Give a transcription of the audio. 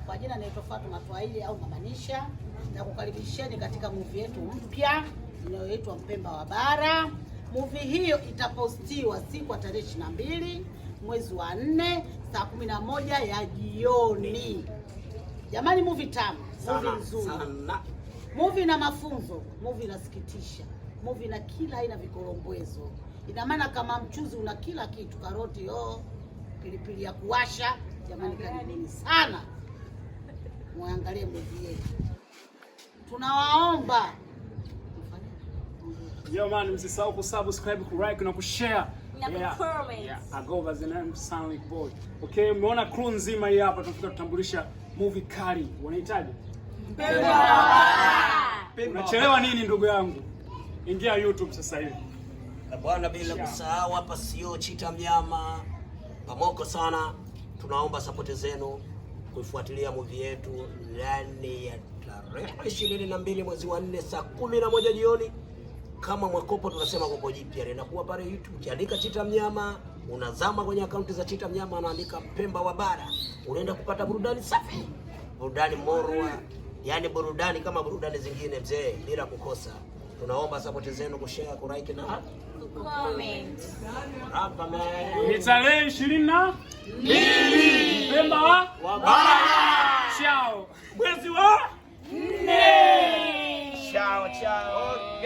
Kwa jina naitwa Fatuma Twaili au Mama Nisha, na kukaribisheni katika movie yetu mpya inayoitwa Mpemba wa Bara. Movie hiyo itapostiwa siku ya tarehe 22 mwezi wa 4 saa 11 ya jioni. Jamani, movie tamu, movie nzuri, movie na mafunzo, movie inasikitisha, movie na kila aina vikorombwezo. Ina maana kama mchuzi una kila kitu, karoti, pilipili ya kuwasha. Jamani, karibuni sana muangalie movie yetu. Tunawaomba yo man, msisahau kusubscribe, kulike na kushare na comment. Yeah, I go by the name Sunlick Boy. Okay, umeona crew nzima hii hapa, tunafika kutambulisha movie kali. Wanahitaji unachelewa nini ndugu yangu? Ingia YouTube sasa hivi. Bwana, bila kusahau hapa sio Chita Mnyama. Pamoko sana. Tunaomba support zenu kuifuatilia movie yetu ndani ya tarehe 22 mwezi wa 4 saa 11 jioni. Kama Mwakopo tunasema Kopo jipya linakuwa pale YouTube. Ukiandika Chita Mnyama, unazama kwenye akaunti za Chita Mnyama, anaandika Mpemba wa Bara. Unaenda kupata burudani safi. Burudani morwa. Yaani burudani kama burudani zingine mzee, bila kukosa. Tunaomba support zenu, kushare, kulike na comment. Hapa man. Ni tarehe 22 Mpemba wa Bara. Ciao. Mwezi wa 4. Ciao.